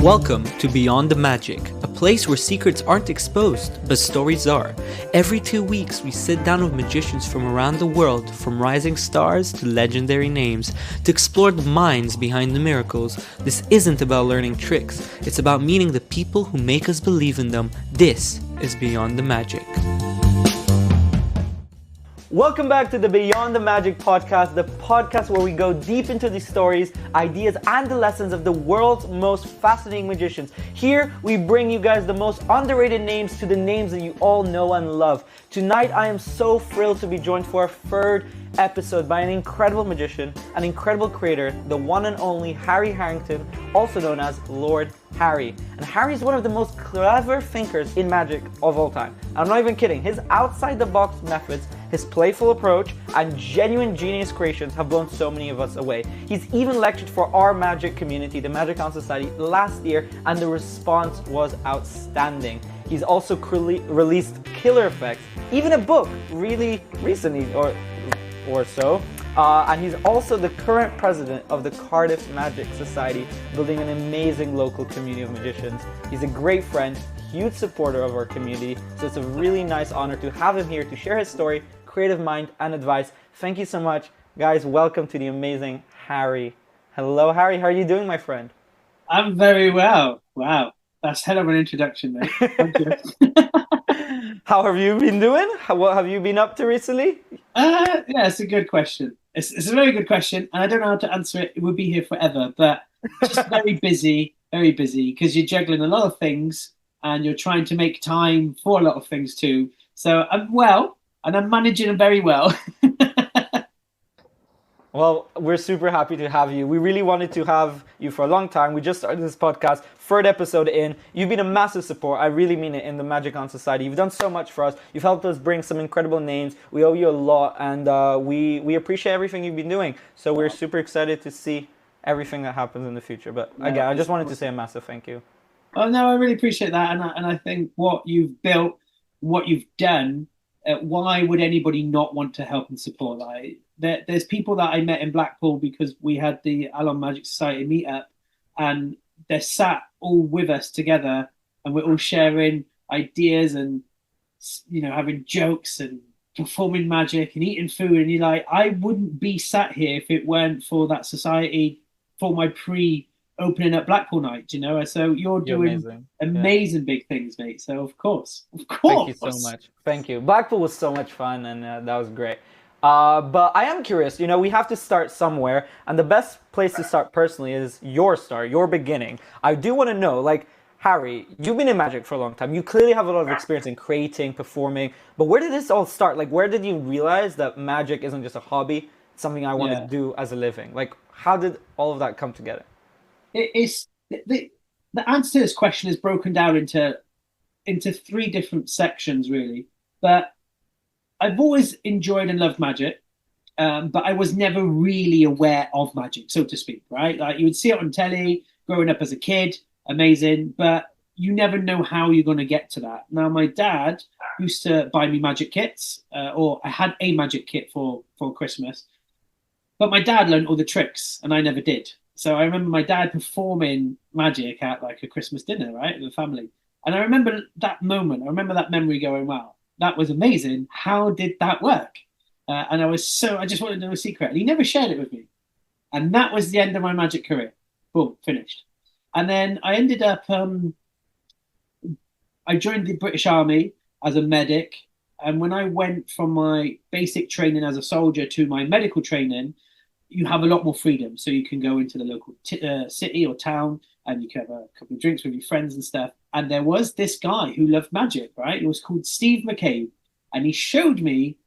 Welcome to Beyond the Magic, a place where secrets aren't exposed, but stories are. Every 2 weeks, we sit down with magicians from around the world, from rising stars to legendary names, to explore the minds behind the miracles. This isn't about learning tricks, it's about meeting the people who make us believe in them. This is Beyond the Magic. Welcome back to the Beyond the Magic podcast, the podcast where we go deep into the stories, ideas, and the lessons of the world's most fascinating magicians. Here, we bring you guys the most underrated names to the names that you all know and love. Tonight, I am so thrilled to be joined for our third episode by an incredible magician, an incredible creator, the one and only Harri Harrington, also known as Lord Harri. And Harri is one of the most clever thinkers in magic of all time. I'm not even kidding. His outside-the-box methods, his playful approach, and genuine genius creations have blown so many of us away. He's even lectured for our magic community, the Magic Alon Society, last year, and the response was outstanding. He's also released killer effects, even a book really recently or so. And he's also the current president of the Cardiff Magic Society, building an amazing local community of magicians. He's a great friend, huge supporter of our community, so it's a really nice honor to have him here to share his story, creative mind, and advice. Thank you so much. Guys, welcome to the amazing Harri. Hello, Harri. How are you doing, my friend? I'm very well. Wow. That's hell of an introduction, mate. Thank you. How have you been doing? What have you been up to recently? Yeah, it's a good question. It's a very good question, and I don't know how to answer it. It would be here forever, but just very busy, because you're juggling a lot of things, and you're trying to make time for a lot of things too. So I'm well, and I'm managing them very well. Well, we're super happy to have you. We really wanted to have you for a long time. We just started this podcast, third episode in. You've been a massive support. I really mean it, in the Magic Alon Society. You've done so much for us. You've helped us bring some incredible names. We owe you a lot, and we appreciate everything you've been doing. So we're super excited to see everything that happens in the future. But again, I just wanted to say a massive thank you. Oh, no, I really appreciate that. And I think what you've built, what you've done, why would anybody not want to help and support that? There's people that I met in Blackpool because we had the Alon Magic Society meetup, and they're sat all with us together, and we're all sharing ideas and, you know, having jokes and performing magic and eating food. And you're like, I wouldn't be sat here if it weren't for that society, for my opening up Blackpool night, you know. So you're doing amazing big things, mate. So of course. Thank you so much. Thank you. Blackpool was so much fun, and that was great. But I am curious, you know, we have to start somewhere, and the best place to start personally is your start, your beginning. I do want to know, like, Harri, you've been in magic for a long time. You clearly have a lot of experience in creating, performing, but where did this all start? Like, where did you realize that magic isn't just a hobby, it's something I want to do as a living? Like, how did all of that come together? It's the answer to this question is broken down into three different sections, really. But I've always enjoyed and loved magic, but I was never really aware of magic, so to speak, right? Like, you would see it on telly growing up as a kid, amazing, but you never know how you're going to get to that. Now, my dad used to buy me magic kits, or I had a magic kit for Christmas, but my dad learned all the tricks, and I never did. So I remember my dad performing magic at like a Christmas dinner, right, with the family. And I remember that moment, I remember that memory going, wow, that was amazing. How did that work? And I just wanted to know a secret. And he never shared it with me. And that was the end of my magic career. Boom, finished. And then I ended up, I joined the British Army as a medic. And when I went from my basic training as a soldier to my medical training, you have a lot more freedom. So you can go into the local city or town, and you can have a couple of drinks with your friends and stuff. And there was this guy who loved magic, right? He was called Steve McCabe, and he showed me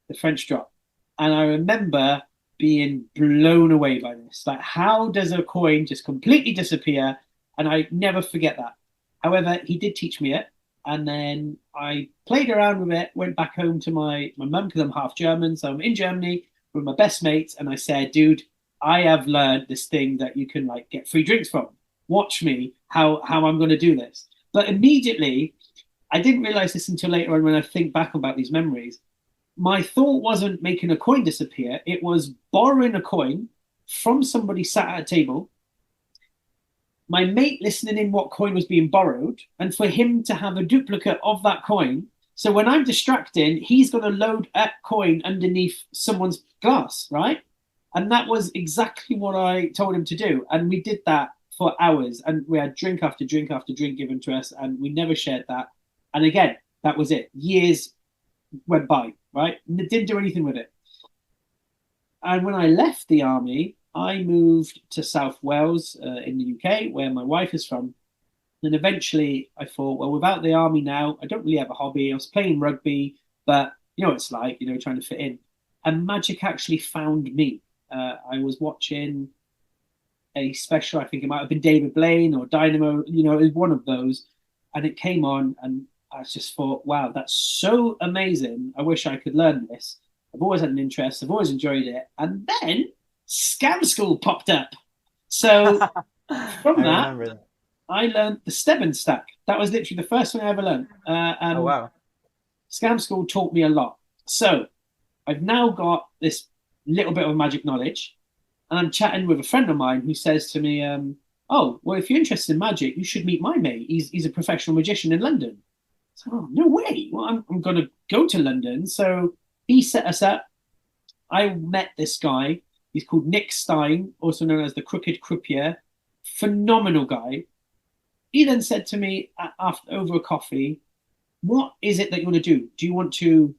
the French drop. And I remember being blown away by this. Like, how does a coin just completely disappear? And I never forget that. However, he did teach me it. And then I played around with it, went back home to my mum, because I'm half German. So I'm in Germany with my best mates. And I said, dude, I have learned this thing that you can like get free drinks from. Watch me, how I'm going to do this. But immediately, I didn't realize this until later on when I think back about these memories. My thought wasn't making a coin disappear. It was borrowing a coin from somebody sat at a table, my mate listening in what coin was being borrowed, and for him to have a duplicate of that coin. So when I'm distracting, he's going to load that coin underneath someone's glass, right? And that was exactly what I told him to do. And we did that for hours. And we had drink after drink after drink given to us. And we never shared that. And again, that was it. Years went by, right? Didn't do anything with it. And when I left the army, I moved to South Wales in the UK, where my wife is from. And eventually I thought, well, without the army now, I don't really have a hobby. I was playing rugby, but you know what it's like, trying to fit in. And magic actually found me. I was watching a special, I think it might have been David Blaine or Dynamo, it was one of those. And it came on and I just thought, wow, that's so amazing. I wish I could learn this. I've always had an interest. I've always enjoyed it. And then Scam School popped up. So from that, I learned the Stebbin stack. That was literally the first thing I ever learned. Oh, wow. Scam School taught me a lot. So I've now got this little bit of magic knowledge. And I'm chatting with a friend of mine who says to me, oh, well, if you're interested in magic, you should meet my mate. He's a professional magician in London. So, oh, no way. Well, I'm going to go to London. So he set us up. I met this guy. He's called Nick Stein, also known as the Crooked Croupier. Phenomenal guy. He then said to me after over a coffee, what is it that you want to do? Do you want to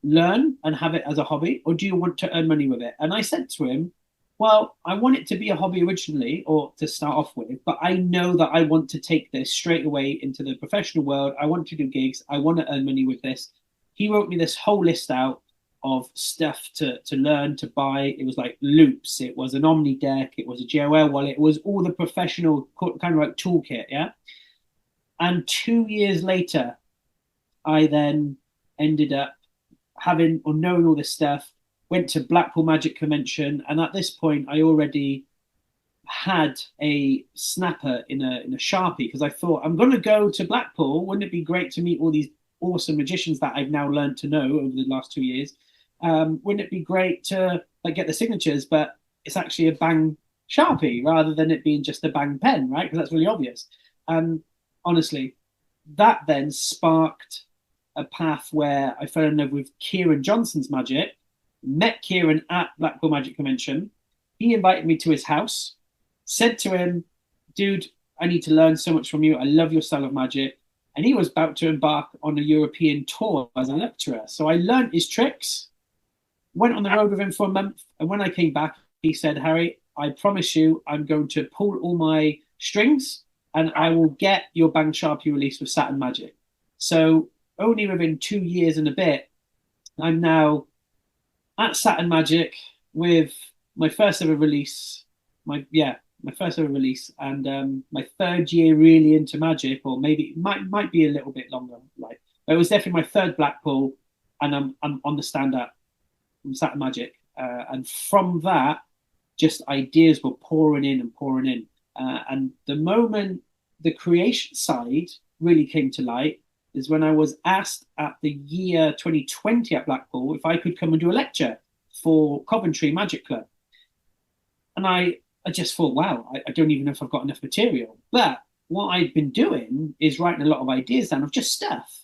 learn and have it as a hobby, or do you want to earn money with it? And I said to him, well, I want it to be a hobby originally, or to start off with, but I know that I want to take this straight away into the professional world. I want to do gigs. I want to earn money with this. He wrote me this whole list out of stuff to learn, to buy. It was like loops. It was an Omni deck. It was a JOL wallet. It was all the professional kind of like toolkit, yeah? And 2 years later, I then ended up having or knowing all this stuff, went to Blackpool Magic Convention. And at this point, I already had a snapper in a Sharpie, because I thought, I'm going to go to Blackpool. Wouldn't it be great to meet all these awesome magicians that I've now learned to know over the last 2 years? Wouldn't it be great to get the signatures, but it's actually a bang Sharpie rather than it being just a bang pen, right? Because that's really obvious. Honestly, that then sparked a path where I fell in love with Kieran Johnson's magic, met Kieran at Blackpool Magic Convention. He invited me to his house, said to him, dude, I need to learn so much from you. I love your style of magic. And he was about to embark on a European tour as a lecturer. So I learned his tricks, went on the road with him for a month. And when I came back, he said, Harri, I promise you, I'm going to pull all my strings and I will get your Bang Sharpie released with Saturn Magic. So only within 2 years and a bit, I'm now at Saturn Magic with my first ever release, my first ever release, and my third year really into magic, or maybe might be a little bit longer. But it was definitely my third Blackpool, and I'm on the stand up from Saturn Magic, and from that, just ideas were pouring in and pouring in, and the moment the creation side really came to light is when I was asked at the year 2020 at Blackpool if I could come and do a lecture for Coventry Magic Club. And I just thought, wow, I don't even know if I've got enough material. But what I'd been doing is writing a lot of ideas down of just stuff.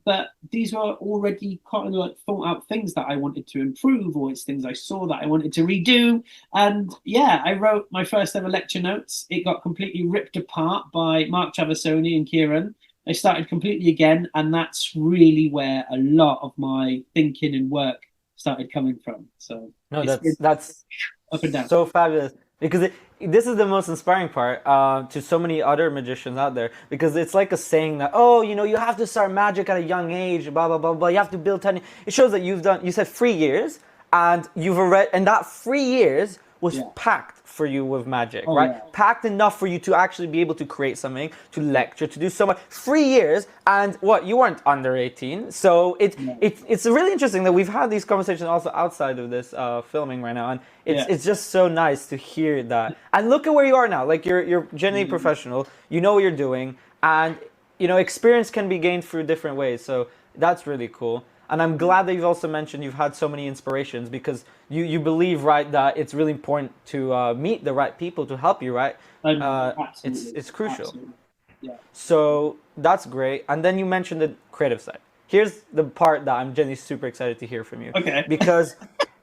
But these were already kind of like thought out things that I wanted to improve, or it's things I saw that I wanted to redo. And yeah, I wrote my first ever lecture notes. It got completely ripped apart by Mark Traversoni and Kieran. I started completely again, and that's really where a lot of my thinking and work started coming from. So no, that's up and down. So fabulous, because this is the most inspiring part to so many other magicians out there, because it's like a saying that, oh, you have to start magic at a young age, blah blah blah blah. You have to build 10. It shows that you said 3 years, and and that 3 years was packed for you with magic, right? Yeah. Packed enough for you to actually be able to create something, to lecture, to do so much. 3 years, and you weren't under 18. So it's really interesting that we've had these conversations also outside of this filming right now, and it's just so nice to hear that. And look at where you are now. Like you're genuinely professional. You know what you're doing, and experience can be gained through different ways. So that's really cool. And I'm glad that you've also mentioned you've had so many inspirations, because you believe, right, that it's really important to meet the right people to help you, right? Absolutely. It's crucial. Absolutely. Yeah. So that's great. And then you mentioned the creative side. Here's the part that I'm genuinely super excited to hear from you. Okay. Because,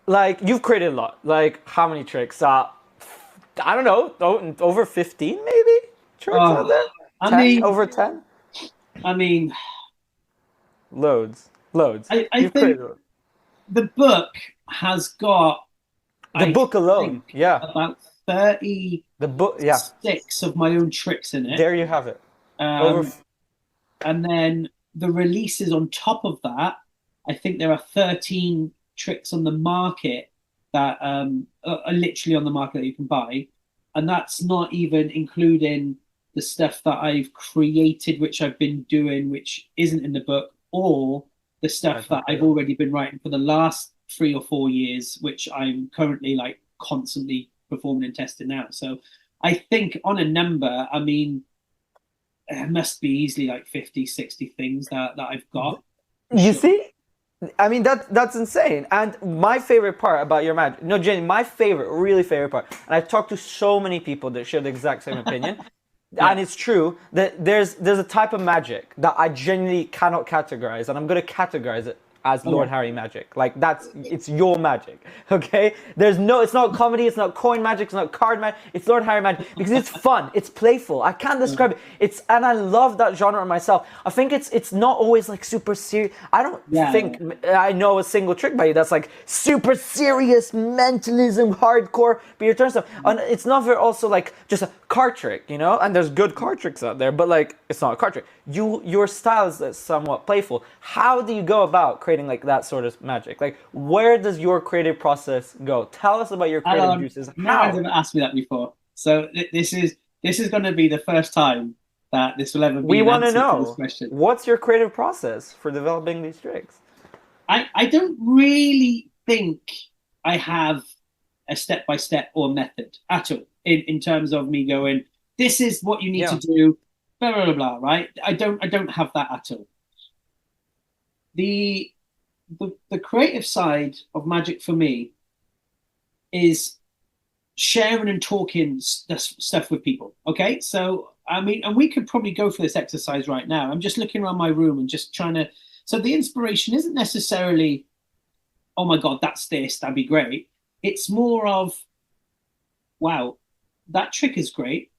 like, you've created a lot. Like, how many tricks? I don't know, over 15 maybe tricks out there? I 10? mean, Over 10? I mean, Loads. Loads. I You've think created the book has got, the I book alone. think, Yeah. about 36 The book. Yeah. of my own tricks in it. There you have it. Over. And then the releases on top of that, I think there are 13 tricks on the market that are literally on the market that you can buy. And that's not even including the stuff that I've created, which I've been doing, which isn't in the book, or the stuff that I've already been writing for the last 3 or 4 years, which I'm currently like constantly performing and testing now. So I think on a number, I mean, it must be easily like 50, 60 things that I've got. You see? I mean, that's insane. And my favorite part about your magic, no, Jenny, my favorite, really favorite part, and I've talked to so many people that share the exact same opinion, and it's true, that there's a type of magic that I genuinely cannot categorize, and I'm going to categorize it as Lord Harri magic. Like, it's your magic, okay? It's not comedy, it's not coin magic, it's not card magic, it's Lord Harri magic, because it's fun, it's playful. I can't describe it. And I love that genre myself. I think it's not always like super serious. I don't think I know a single trick by you that's like super serious mentalism, hardcore, but your turn stuff. And it's not very also like just a card trick, you know? And there's good card tricks out there, but like, it's not a card trick. Your style is somewhat playful. How do you go about creating like that sort of magic? Like, where does your creative process go? Tell us about your creative juices. No one's ever asked me that before, so this is going to be the first time that this will ever be. We want to to know, this question. What's your creative process for developing these tricks? I don't really think I have a step-by-step or method at all in terms of me going, this is what you need to do, blah, blah, blah, blah, right? I don't have that at all. The creative side of magic for me is sharing and talking stuff with people. Okay, so I mean, and we could probably go for this exercise right now. I'm just looking around my room and just trying to. So the inspiration isn't necessarily, oh my God, that's this, that'd be great. It's more of, wow, that trick is great.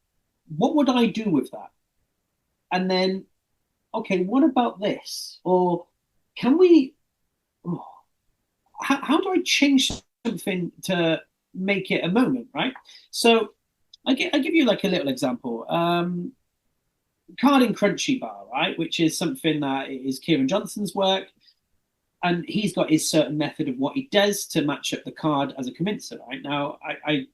What would I do with that? And then, okay, what about this? Or can we? Oh, how do I change something to make it a moment, right? So I give you like a little example. Carding Crunchy Bar, right? Which is something that is Kieran Johnson's work. And he's got his certain method of what he does to match up the card as a commencer, right? Now, I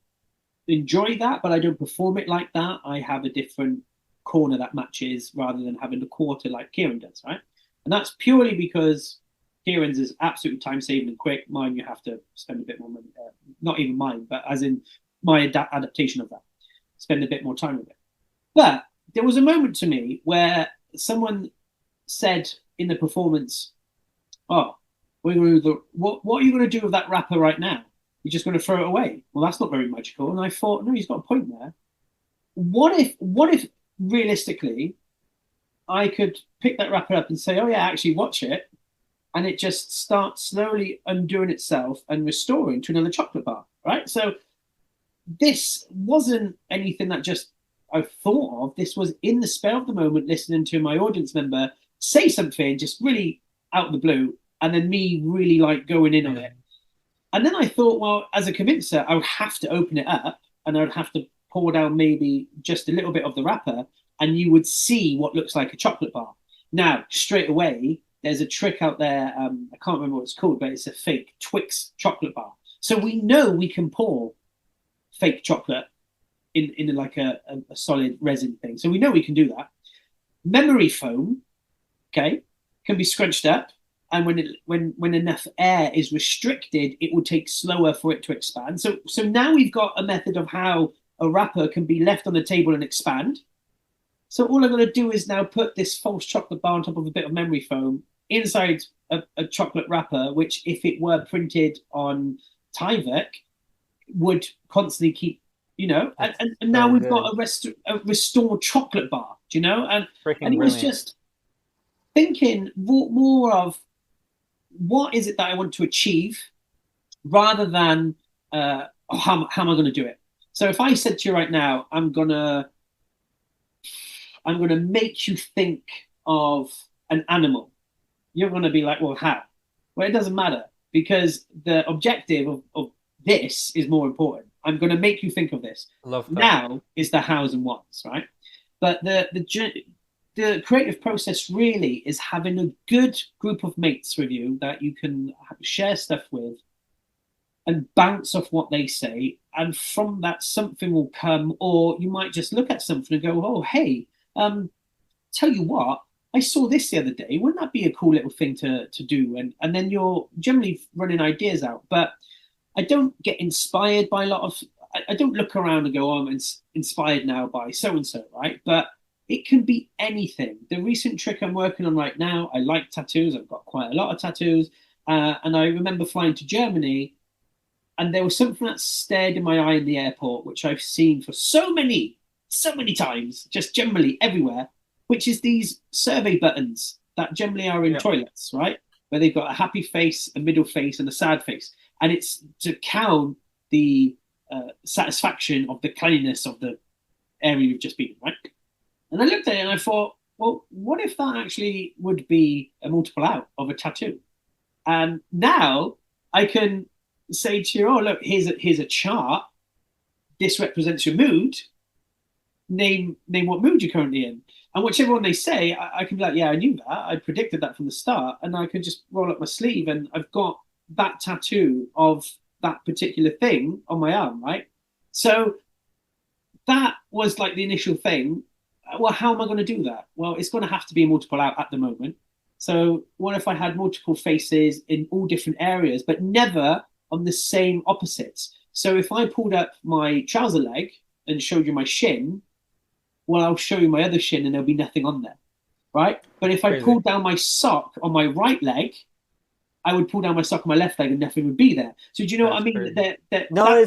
enjoy that, but I don't perform it like that. I have a different corner that matches rather than having the quarter like Kieran does, right? And that's purely because Kieran's is absolutely time-saving and quick. Mine, you have to spend a bit more money. Not even mine, but as in my adaptation of that. Spend a bit more time with it. But there was a moment to me where someone said in the performance, oh, what are you going to do with that wrapper right now? You're just going to throw it away? Well, that's not very magical. And I thought, no, he's got a point there. What if realistically, I could pick that wrapper up and say, oh yeah, actually watch it. And it just starts slowly undoing itself and restoring to another chocolate bar, right? So this wasn't anything that just I thought of. This was in the spell of the moment, listening to my audience member say something just really out of the blue, and then me really like going in on it. And then I thought, well, as a convincer, I would have to open it up and I would have to pour down maybe just a little bit of the wrapper, and you would see what looks like a chocolate bar. Now, straight away, there's a trick out there. I can't remember what it's called, but it's a fake Twix chocolate bar. So we know we can pour fake chocolate in like a solid resin thing. So we know we can do that. Memory foam, okay, can be scrunched up, and when enough air is restricted, it will take slower for it to expand. So now we've got a method of how a wrapper can be left on the table and expand. So all I'm going to do is now put this false chocolate bar on top of a bit of memory foam, inside a chocolate wrapper, which if it were printed on Tyvek would constantly keep, and now So we've good. got a restored chocolate bar, and Freaking it was brilliant. just thinking more of what is it that I want to achieve rather than how am I going to do it. So if I said to you right now, I'm gonna make you think of an animal, you're going to be like, well, how? Well, it doesn't matter because the objective of this is more important. I'm going to make you think of this. Love that. Now is the hows and whats, right? But the creative process really is having a good group of mates with you that you can share stuff with and bounce off what they say. And from that, something will come, or you might just look at something and go, oh, hey, tell you what, I saw this the other day. Wouldn't that be a cool little thing to do? And then you're generally running ideas out. But I don't get inspired by a lot of. I don't look around and go, oh, I'm inspired now by so and so, right? But it can be anything. The recent trick I'm working on right now, I like tattoos. I've got quite a lot of tattoos. And I remember flying to Germany, and there was something that stared in my eye in the airport, which I've seen for so many times, just generally everywhere, which is these survey buttons that generally are in toilets, right? Where they've got a happy face, a middle face, and a sad face. And it's to count the satisfaction of the cleanliness of the area you've just been, right? And I looked at it and I thought, well, what if that actually would be a multiple out of a tattoo? And now I can say to you, oh, look, here's a chart. This represents your mood. Name what mood you're currently in. And whichever one they say, I can be like, yeah, I knew that. I predicted that from the start. And I can just roll up my sleeve and I've got that tattoo of that particular thing on my arm, right? So that was like the initial thing. Well, how am I going to do that? Well, it's going to have to be a multiple out at the moment. So what if I had multiple faces in all different areas, but never on the same opposites? So if I pulled up my trouser leg and showed you my shin, well, I'll show you my other shin and there'll be nothing on there, right? But if I pulled down my sock on my right leg, I would pull down my sock on my left leg and nothing would be there. So do you know what I mean? No,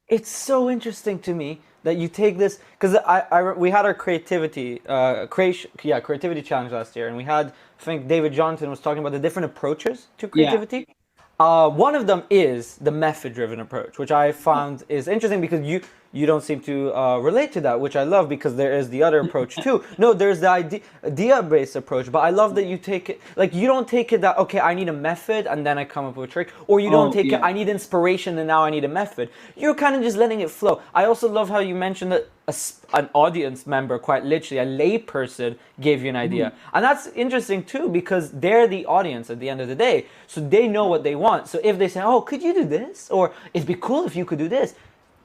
it's so interesting to me that you take this, because we had our creativity challenge last year, and we had, I think David Johnson was talking about the different approaches to creativity. One of them is the method-driven approach, which I found is interesting because you don't seem to relate to that, which I love because there is the other approach too. No, there's the idea-based approach, but I love that you take it, like you don't take it that, okay, I need a method and then I come up with a trick, or you don't take it, I need inspiration and now I need a method. You're kind of just letting it flow. I also love how you mentioned that an audience member, quite literally, a lay person gave you an idea. And that's interesting too, because they're the audience at the end of the day. So they know what they want. So if they say, oh, could you do this? Or it'd be cool if you could do this.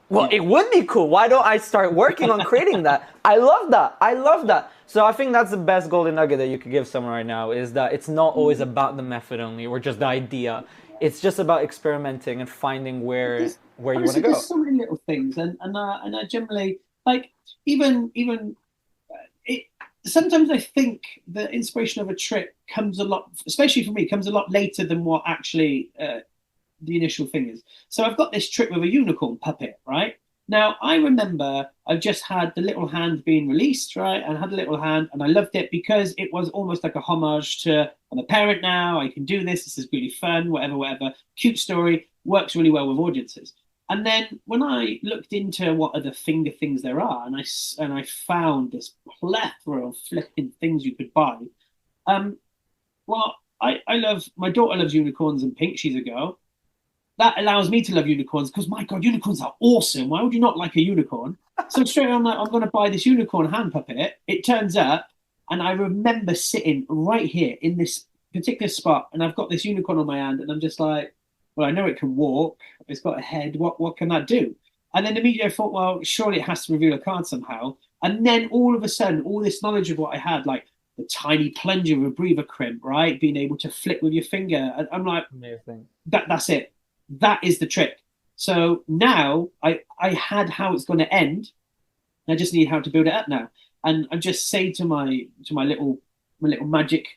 Well, it would be cool. Why don't I start working on creating that? I love that. I love that. So I think that's the best golden nugget that you could give someone right now, is that it's not always about the method only or just the idea. It's just about experimenting and finding where you want to go. There's so many little things, and I generally like even it. Sometimes I think the inspiration of a trick comes a lot, especially for me, comes a lot later than what actually the initial thing is. So I've got this trick with a unicorn puppet, right? Now I remember I've just had the little hand being released, right? And I had a little hand, and I loved it because it was almost like a homage to, I'm a parent now, I can do this. This is really fun, whatever. Cute story, works really well with audiences. And then when I looked into what other finger things there are, and I found this plethora of flipping things you could buy. Well, I love, my daughter loves unicorns and pink. She's a girl. That allows me to love unicorns because, my God, unicorns are awesome. Why would you not like a unicorn? So straight away, I'm like, I'm going to buy this unicorn hand puppet. It turns up, and I remember sitting right here in this particular spot, and I've got this unicorn on my hand, and I'm just like, well, I know it can walk. It's got a head. What can that do? And then immediately I thought, well, surely it has to reveal a card somehow. And then all of a sudden, all this knowledge of what I had, like the tiny plunger with a breather crimp, right? Being able to flip with your finger. And I'm like, amazing. That's it. That is the trick. So now I had how it's going to end. I just need how to build it up now. And I just say to my little magic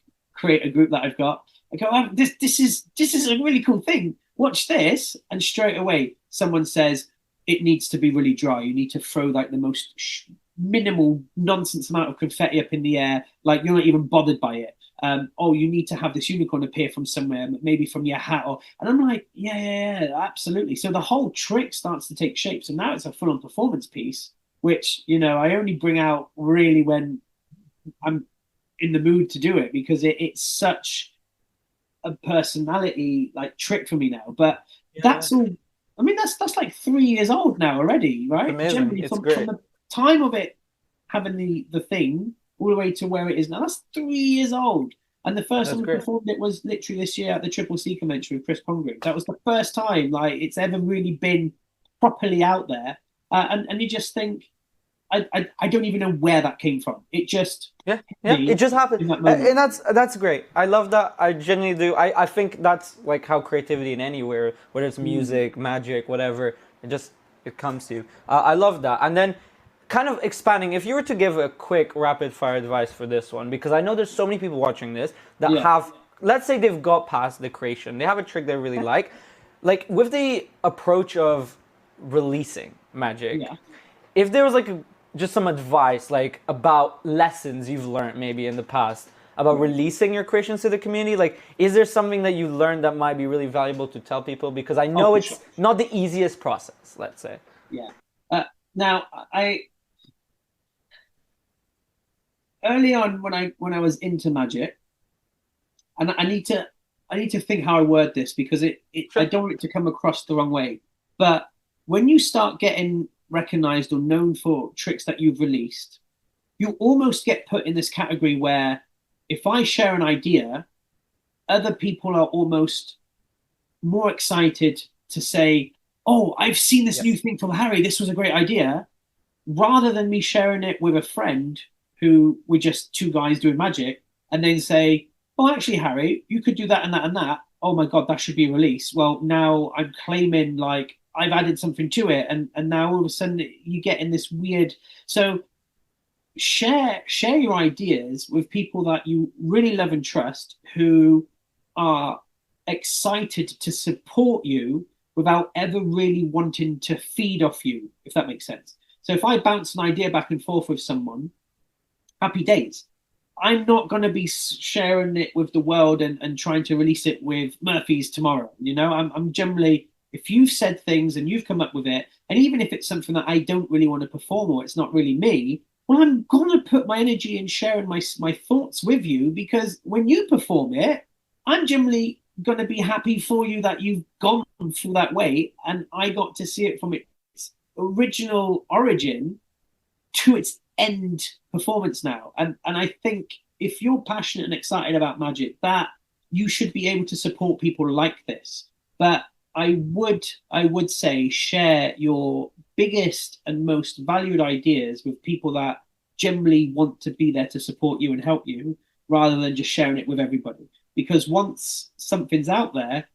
create a group that I've got. I go, oh, this is a really cool thing. Watch this, and straight away someone says it needs to be really dry. You need to throw like the most minimal nonsense amount of confetti up in the air, like you're not even bothered by it. Oh, you need to have this unicorn appear from somewhere, maybe from your hat, and I'm like, yeah, absolutely. So the whole trick starts to take shape. So now it's a full-on performance piece, which, you know, I only bring out really when I'm in the mood to do it, because it's such a personality like trick for me now. But that's all. I mean, that's like 3 years old now already, right? Amazing. It's great. From the time of it having the thing all the way to where it is now, that's 3 years old. And the first time we performed it was literally this year at the Triple C convention with Chris Pongrick. That was the first time like it's ever really been properly out there. And you just think, I don't even know where that came from. It just it just happened, and that's great. I love that. I genuinely do. I think that's like how creativity in anywhere, whether it's music, magic, whatever, it comes to you. I love that. And then kind of expanding, if you were to give a quick rapid fire advice for this one, because I know there's so many people watching this that have, let's say they've got past the creation, they have a trick they really like with the approach of releasing magic, if there was like just some advice like about lessons you've learned maybe in the past about releasing your creations to the community, like is there something that you learned that might be really valuable to tell people? Because I know it's not the easiest process, let's say. Now early on when I was into magic, and I need to think how I word this, because I don't want it to come across the wrong way. But when you start getting recognized or known for tricks that you've released, you almost get put in this category where if I share an idea, other people are almost more excited to say, oh, I've seen this new thing from Harri, this was a great idea, rather than me sharing it with a friend who we're just two guys doing magic, and then say, oh, actually, Harri, you could do that and that and that. Oh my God, that should be released. Well, now I'm claiming like I've added something to it, and now all of a sudden you get in this weird. So share your ideas with people that you really love and trust, who are excited to support you without ever really wanting to feed off you, if that makes sense. So if I bounce an idea back and forth with someone, happy days. I'm not going to be sharing it with the world and trying to release it with Murphy's tomorrow. You know, I'm generally, if you've said things and you've come up with it, and even if it's something that I don't really want to perform or it's not really me, well, I'm going to put my energy in sharing my thoughts with you, because when you perform it, I'm generally going to be happy for you that you've gone through that way, and I got to see it from its original origin to its end performance now. And I think if you're passionate and excited about magic, that you should be able to support people like this. But I would say share your biggest and most valued ideas with people that generally want to be there to support you and help you, rather than just sharing it with everybody. Because once something's out there,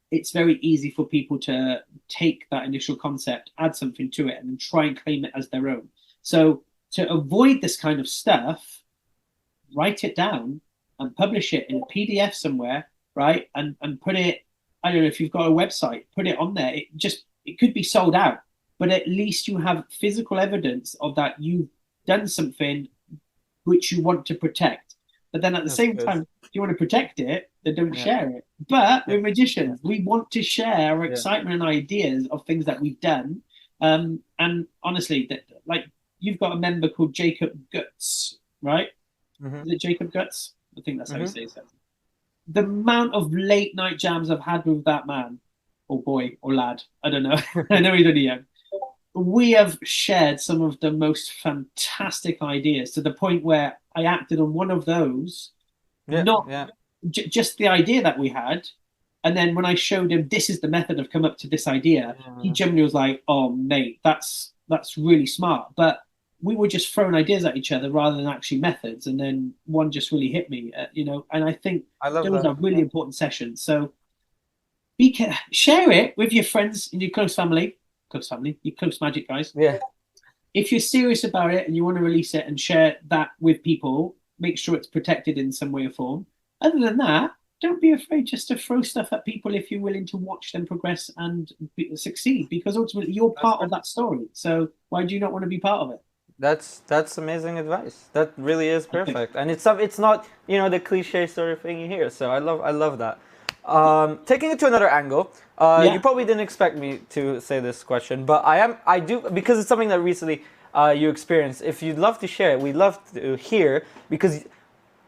it's very easy for people to take that initial concept, add something to it, and then try and claim it as their own. So to avoid this kind of stuff, write it down and publish it in a PDF somewhere, right? And put it, I don't know if you've got a website, put it on there. It could be sold out, but at least you have physical evidence of that you've done something which you want to protect. But then at the same time, if you want to protect it, then don't share it. But we're magicians. We want to share our excitement and ideas of things that we've done. And honestly, like, you've got a member called Jacob Guts, right? Is it Jacob Guts? I think that's how you say it. The amount of late night jams I've had with that man, or boy, or lad, I don't know. I know he's only young. We have shared some of the most fantastic ideas, to the point where I acted on one of those, just the idea that we had. And then when I showed him, this is the method I've come up to this idea, he generally was like, oh, mate, that's really smart. But we were just throwing ideas at each other rather than actually methods. And then one just really hit me, and I think those are really important sessions. So share it with your friends and your close family, your close magic guys. Yeah. If you're serious about it and you want to release it and share that with people, make sure it's protected in some way or form. Other than that, don't be afraid just to throw stuff at people if you're willing to watch them progress and succeed, because ultimately you're part of that story. So why do you not want to be part of it? That's amazing advice. That really is perfect, and it's not, you know, the cliche sort of thing you hear. So I love that. Taking it to another angle, you Yeah. probably didn't expect me to say this question, but I do, because it's something that recently you experienced. If you'd love to share it, we'd love to hear, because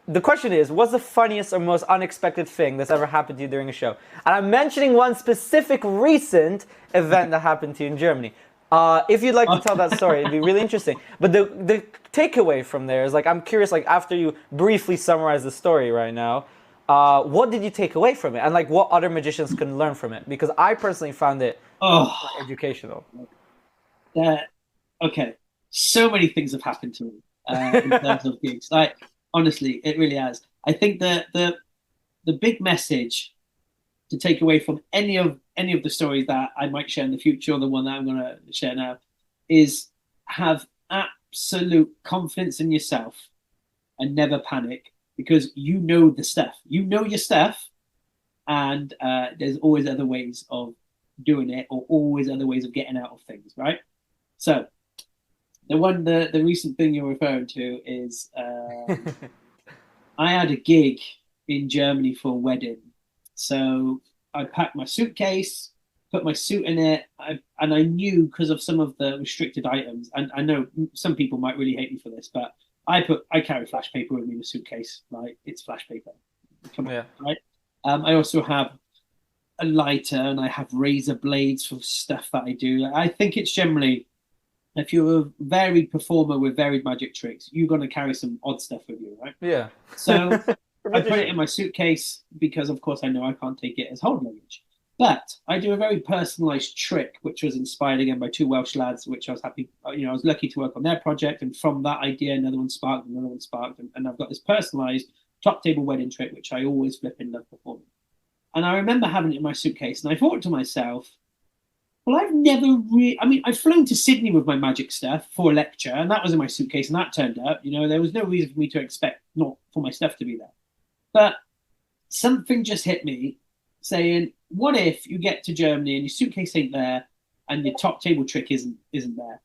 the question is, what's the funniest or most unexpected thing that's ever happened to you during a show? And I'm mentioning one specific recent event that happened to you in Germany. If you'd like to tell that story, it'd be really interesting. But the takeaway from there is, like, I'm curious, like, after you briefly summarize the story right now, what did you take away from it? And, like, what other magicians can learn from it? Because I personally found it educational. Okay. So many things have happened to me in terms of gigs. Like, honestly, it really has. I think that the big message to take away from any of the stories that I might share in the future, or the one that I'm going to share now, is have absolute confidence in yourself and never panic, because you know the stuff. You know your stuff, and there's always other ways of doing it, or always other ways of getting out of things, right? So the recent thing you're referring to is I had a gig in Germany for a wedding. So I packed my suitcase, put my suit in it, and I knew, because of some of the restricted items, and I know some people might really hate me for this, but I carry flash paper with me in the suitcase, right? It's flash paper. Come on, right? I also have a lighter, and I have razor blades for stuff that I do. I think it's generally, if you're a varied performer with varied magic tricks, you're going to carry some odd stuff with you, right? Yeah. So I put it in my suitcase because, of course, I know I can't take it as hold luggage. But I do a very personalized trick, which was inspired again by two Welsh lads, which I was happy, you know, I was lucky to work on their project. And from that idea, another one sparked, and I've got this personalized top table wedding trick, which I always flip in love performing. And I remember having it in my suitcase, and I thought to myself, well, I've never really, I mean, I've flown to Sydney with my magic stuff for a lecture, and that was in my suitcase, and that turned up. You know, there was no reason for me to expect not for my stuff to be there. But something just hit me saying, what if you get to Germany and your suitcase ain't there and your top table trick isn't there?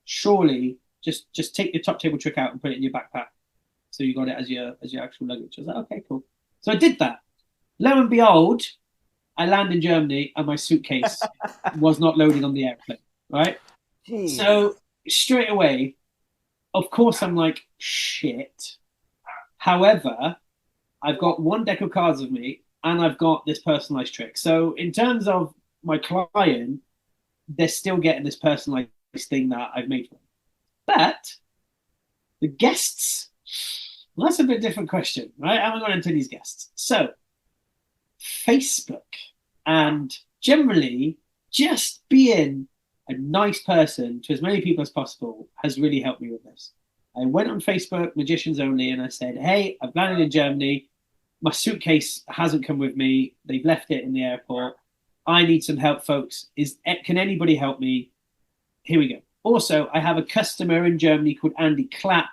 Surely just take your top table trick out and put it in your backpack, so you got it as your actual luggage. I was like, okay, cool. So I did that. Lo and behold, I land in Germany and my suitcase was not loading on the airplane, right? Jeez. So straight away, of course, I'm like, shit. However, I've got one deck of cards with me, and I've got this personalized trick. So in terms of my client, they're still getting this personalized thing that I've made for them. But the guests, well, that's a bit different question, right? I haven't gone into these guests. So Facebook, and generally just being a nice person to as many people as possible, has really helped me with this. I went on Facebook, Magicians Only, and I said, hey, I've landed in Germany. My suitcase hasn't come with me. They've left it in the airport. I need some help, folks. Can anybody help me? Here we go. Also, I have a customer in Germany called Andy Clapp,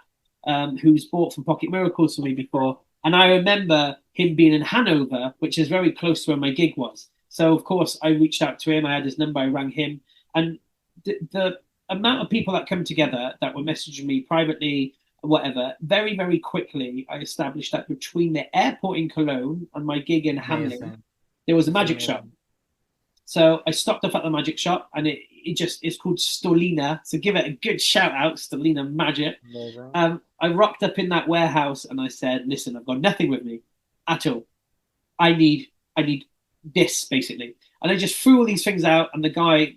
who's bought from Pocket Miracles for me before. And I remember him being in Hanover, which is very close to where my gig was. So, of course, I reached out to him. I had his number. I rang him. And the amount of people that come together that were messaging me privately, whatever, very, very quickly, I established that between the airport in Cologne and my gig in Hamlin, there was a magic shop. So I stopped off at the magic shop, and it's called Stolina. So give it a good shout out, Stolina Magic. I rocked up in that warehouse and I said, listen, I've got nothing with me at all. I need this, basically. And I just threw all these things out, and the guy,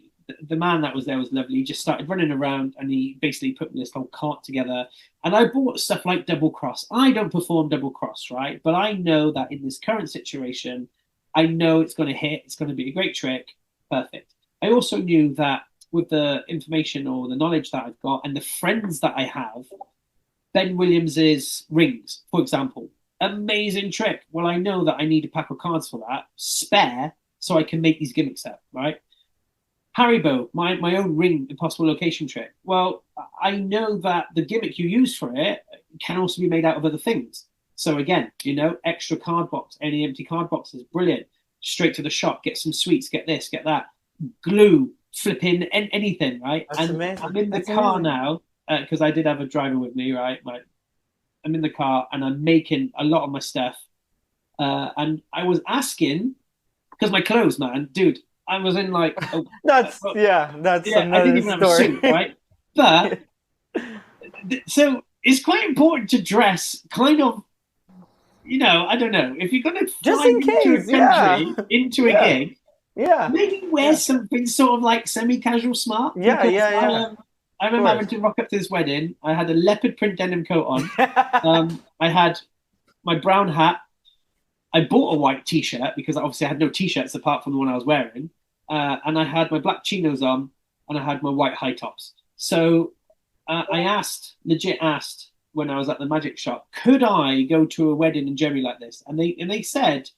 the man that was there was lovely. He just started running around, and he basically put this whole cart together. And I bought stuff like double cross. I don't perform double cross, right? But I know that in this current situation, I know it's going to hit. It's going to be a great trick. Perfect. I also knew that with the information or the knowledge that I've got and the friends that I have, Ben Williams's rings, for example, amazing trick. Well, I know that I need a pack of cards for that, spare, so I can make these gimmicks up, right? Haribo, my own ring impossible location trick. Well, I know that the gimmick you use for it can also be made out of other things. So again, extra card box, any empty card boxes, brilliant. Straight to the shop, get some sweets, get this, get that, glue, flipping anything, right? That's And amazing. I'm in the That's car amazing. now because I did have a driver with me, right? I'm in the car and I'm making a lot of my stuff. And I was asking because my clothes, man, dude, I was in like, That's that's I didn't another even have a story. suit, right? But so it's quite important to dress kind of, I don't know, if you're going to Just fly in into a case, yeah. country, into a Yeah. gig, Yeah. maybe wear Yeah. something sort of like semi-casual smart Yeah, because yeah, yeah. I Of remember having course. to rock up to this wedding. I had a leopard print denim coat on. I had my brown hat. I bought a white t-shirt because obviously I had no t-shirts apart from the one I was wearing. And I had my black chinos on and I had my white high tops. So I legit asked when I was at the magic shop, could I go to a wedding in Germany like this? And they said,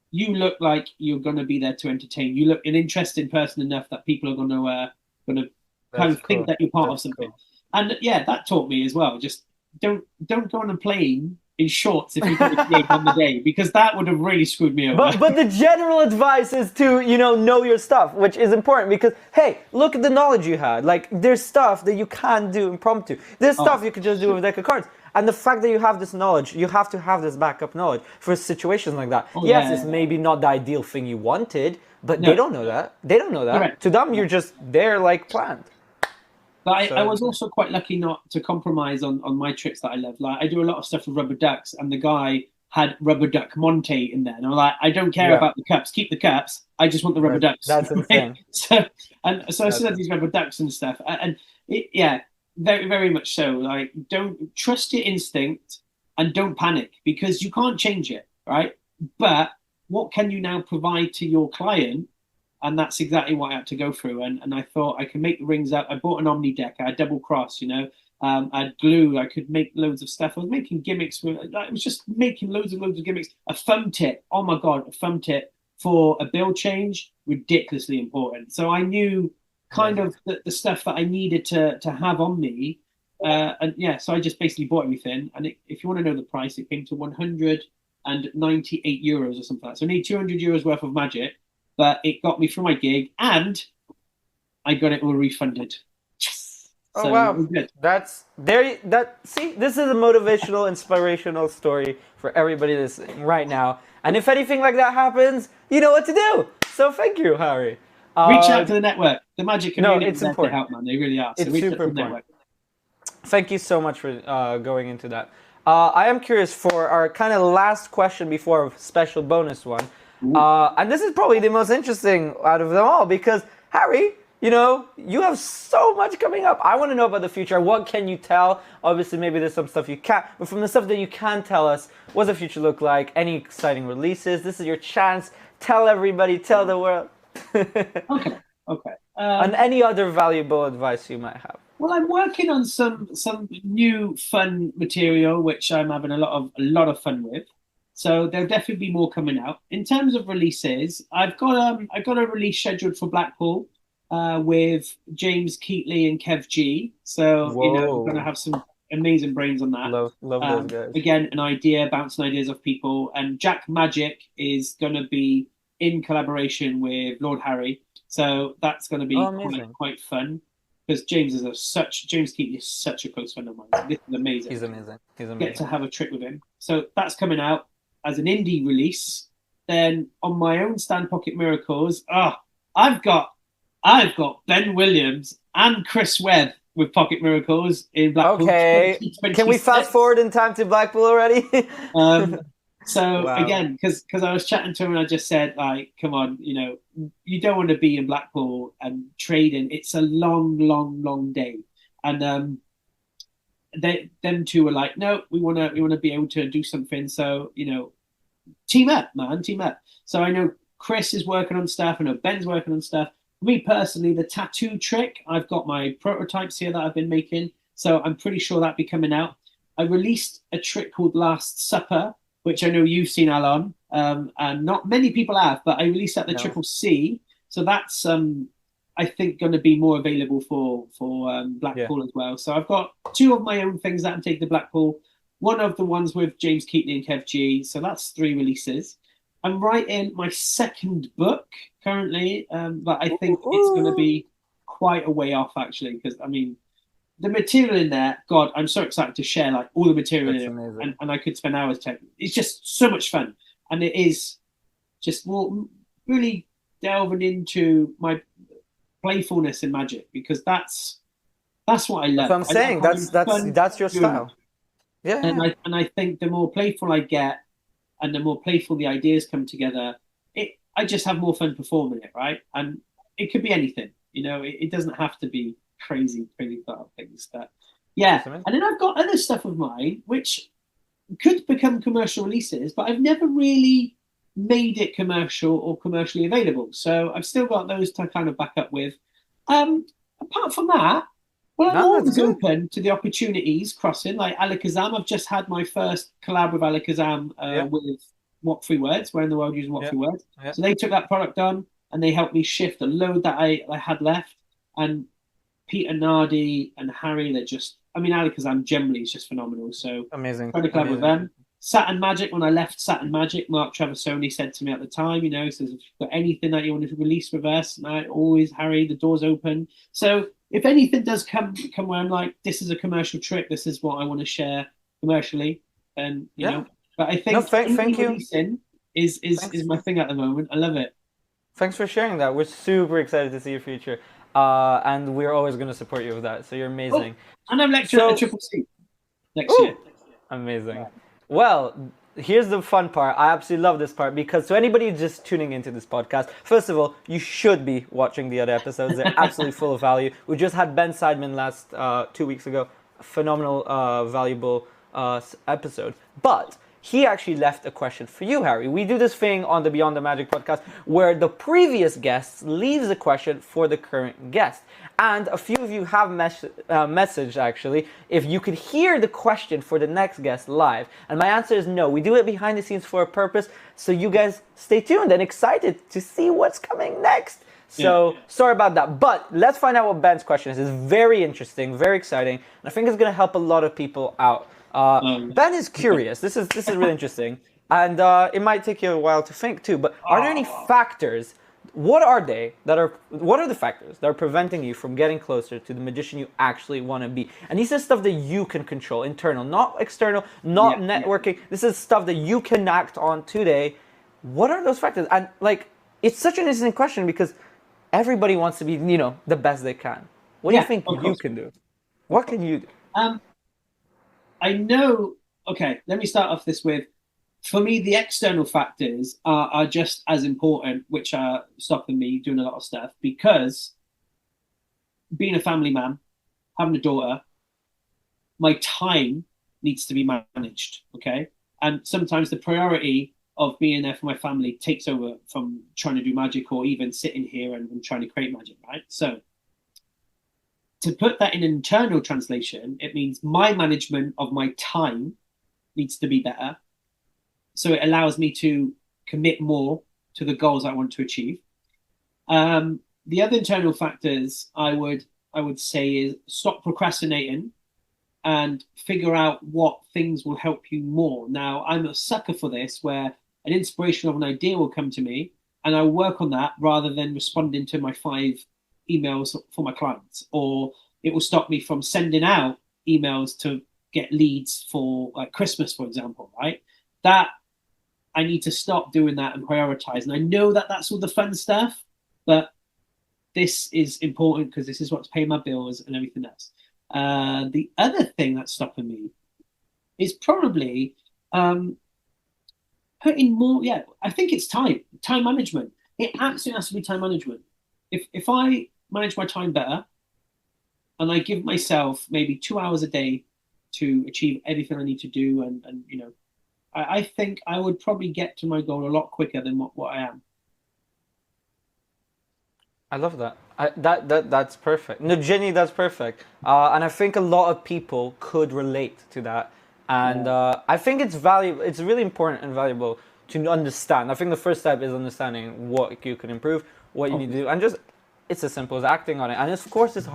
you look like you're going to be there to entertain. You look an interesting person enough that people are going to kind That's of think cool. that you're part of That's something. cool. And yeah, that taught me as well. Just don't go on a plane in shorts if you got a gig on the day, because that would have really screwed me over. But the general advice is to know your stuff, which is important because hey, look at the knowledge you had. Like there's stuff that you can't do impromptu. There's stuff you could just do with a deck of cards. And the fact that you have this knowledge, you have to have this backup knowledge for situations like that. Yes, it's maybe not the ideal thing you wanted, but they don't know that. They don't know that. Correct. To them, you're just there like planned. But I was also quite lucky not to compromise on my tricks that I love. Like I do a lot of stuff with rubber ducks, and the guy had rubber duck Monte in there, and I'm like, I don't care about the cups. Keep the cups. I just want the rubber ducks. That's insane. So I still have these rubber ducks and stuff, and very very much so. Like don't trust your instinct and don't panic because you can't change it, right? But what can you now provide to your client? And that's exactly what I had to go through. And I thought I can make the rings out. I bought an Omni deck. I had double cross, I had glue. I could make loads of stuff. I was making gimmicks. I was just making loads of gimmicks. A thumb tip. Oh my God, a thumb tip for a bill change. Ridiculously important. So I knew kind of the stuff that I needed to have on me. So I just basically bought everything. And if you want to know the price, it came to €198 or something like that. So I need €200 worth of magic. But it got me through my gig, and I got it all refunded. Yes. Oh wow, good. That's there. This is a motivational, inspirational story for everybody listening right now. And if anything like that happens, you know what to do. So thank you, Harri. Reach out to the network, the magic community. No, it's important. To help, man. They really are. So it's reach super out to the important. network. Thank you so much for going into that. I am curious for our kind of last question before a special bonus one. And this is probably the most interesting out of them all because, Harri, you have so much coming up. I want to know about the future. What can you tell? Obviously, maybe there's some stuff you can't. But from the stuff that you can tell us, what's the future look like? Any exciting releases? This is your chance. Tell everybody. Tell the world. Okay. And any other valuable advice you might have? Well, I'm working on some new fun material, which I'm having a lot of fun with. So there'll definitely be more coming out. In terms of releases, I've got a release scheduled for Blackpool with James Keatley and Kev G. So we're going to have some amazing brains on that. Love those guys. Again, bouncing ideas off people. And Jack Magic is going to be in collaboration with Lord Harri. So that's going to be quite fun. Because James Keatley is such a close friend of mine. So this is amazing. He's amazing. Get to have a trip with him. So that's coming out as an indie release. Then on my own stand, Pocket Miracles, I've got Ben Williams and Chris Webb with Pocket Miracles in Blackpool. Okay, can we fast forward in time to Blackpool already? Again, because I was chatting to him and I just said, like, come on, you don't want to be in Blackpool and trading. It's a long, long, long day. And them two were like, no, we want to be able to do something. So team up, man, team up. So I know Chris is working on stuff. I know Ben's working on stuff. For me personally, the tattoo trick, I've got my prototypes here that I've been making. So I'm pretty sure that'll be coming out. I released a trick called Last Supper, which I know you've seen, Alon, and not many people have, but I released at the Triple C. So that's, I think, going to be more available for Blackpool as well. So I've got two of my own things that I'm taking to Blackpool. one of the ones with James Keatley and Kev G. So that's 3 releases. I'm writing my second book currently, but I think it's going to be quite a way off, actually, because, I mean, the material in there, God, I'm so excited to share, like, all the material in it, and I could spend hours taking. It's just so much fun, and it is just really delving into my playfulness in Magic, because that's what I love. That's what I'm saying. That's your style. Yeah. And I think the more playful I get, and the more playful the ideas come together, I just have more fun performing it, right? And it could be anything, you know. It doesn't have to be crazy things. But yeah, and then I've got other stuff of mine which could become commercial releases, but I've never really made it commercial or commercially available. So I've still got those to kind of back up with. Apart from that, well, I'm always open to the opportunities crossing. Like Alakazam, I've just had my first collab with Alakazam with What 3 Words, Where in the World Using What 3 Words. Yeah. So they took that product on and they helped me shift a load that I had left. And Peter Nardi and Harri, they're just, I mean, Alakazam generally is just phenomenal. So amazing. Trying to collab with them. Saturn Magic, when I left Saturn Magic, Mark Traversoni said to me at the time, you know, says, if you've got anything that you want to release with us, and I always, Harri, the door's open. So if anything does come where I'm like, this is a commercial trick, this is what I want to share commercially, then, you know. But I think thank you. Releasing is my thing at the moment. I love it. Thanks for sharing that. We're super excited to see your future. And we're always going to support you with that. So you're amazing. Oh, and I'm lecturing at Triple C next year. Amazing. Yeah. Well, here's the fun part. I absolutely love this part, because to anybody just tuning into this podcast, first of all, you should be watching the other episodes. They're absolutely full of value. We just had Ben Seidman last 2 weeks ago. A phenomenal, valuable episode. But he actually left a question for you, Harri. We do this thing on the Beyond the Magic podcast where the previous guest leaves a question for the current guest. And a few of you have messaged, actually, if you could hear the question for the next guest live. And my answer is no. We do it behind the scenes for a purpose. So you guys stay tuned and excited to see what's coming next. So sorry about that. But let's find out what Ben's question is. It's very interesting, very exciting. And I think it's going to help a lot of people out. Ben is curious. This is really interesting. And it might take you a while to think too. But are there any factors? What are the factors that are preventing you from getting closer to the magician you actually want to be? And this is stuff that you can control, internal, not external, not networking. This is stuff that you can act on today. What are those factors? And like, it's such an interesting question because everybody wants to be, you know, the best they can. What do you think you can do? What can you do? I know. Okay, let me start off this with. For me, the external factors are just as important, which are stopping me doing a lot of stuff, because being a family man, having a daughter, my time needs to be managed, okay? And sometimes the priority of being there for my family takes over from trying to do magic or even sitting here and trying to create magic, right? So to put that in an internal translation, it means my management of my time needs to be better. So it allows me to commit more to the goals I want to achieve. The other internal factors I would say is stop procrastinating and figure out what things will help you more. Now, I'm a sucker for this, where an inspiration of an idea will come to me and I'll work on that rather than responding to my 5 emails for my clients, or it will stop me from sending out emails to get leads for like Christmas, for example, right? That I need to stop doing that and prioritize. And I know that that's all the fun stuff, but this is important because this is what's paying my bills and everything else. The other thing that's stopping me is probably putting more. Yeah, I think it's time management. It absolutely has to be time management. If I manage my time better and I give myself maybe 2 hours a day to achieve everything I need to do, and you know, I think I would probably get to my goal a lot quicker than what I am. I love that. That's perfect. No, Jenny, that's perfect. And I think a lot of people could relate to that. And I think it's valuable. It's really important and valuable to understand. I think the first step is understanding what you can improve, what you need to do, and just it's as simple as acting on it. And of course, it's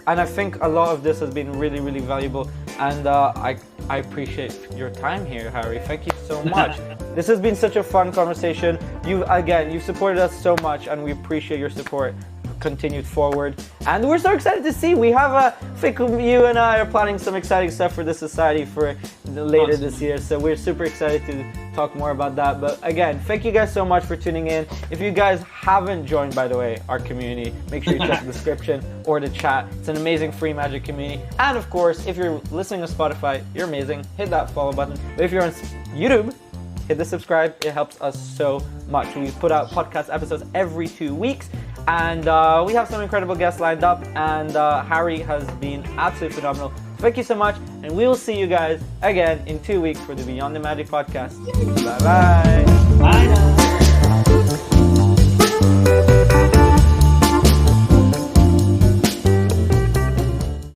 and I think a lot of this has been really, really valuable, and I appreciate your time here, Harri. Thank you so much. This has been such a fun conversation. You've supported us so much, and we appreciate your support continued forward, and we're so excited to see. We have I think you and I are planning some exciting stuff for the society for later this year, so we're super excited to talk more about that. But again, thank you guys so much for tuning in. If you guys haven't joined, by the way, our community, make sure you check the description or the chat. It's an amazing free Magic community, and of course, if you're listening to Spotify, you're amazing. Hit that follow button. But if you're on YouTube, hit the subscribe. It helps us so much. We put out podcast episodes every 2 weeks, and we have some incredible guests lined up, and Harri has been absolutely phenomenal. Thank you so much, and we will see you guys again in 2 weeks for the Beyond the Magic podcast. Bye-bye. Bye now.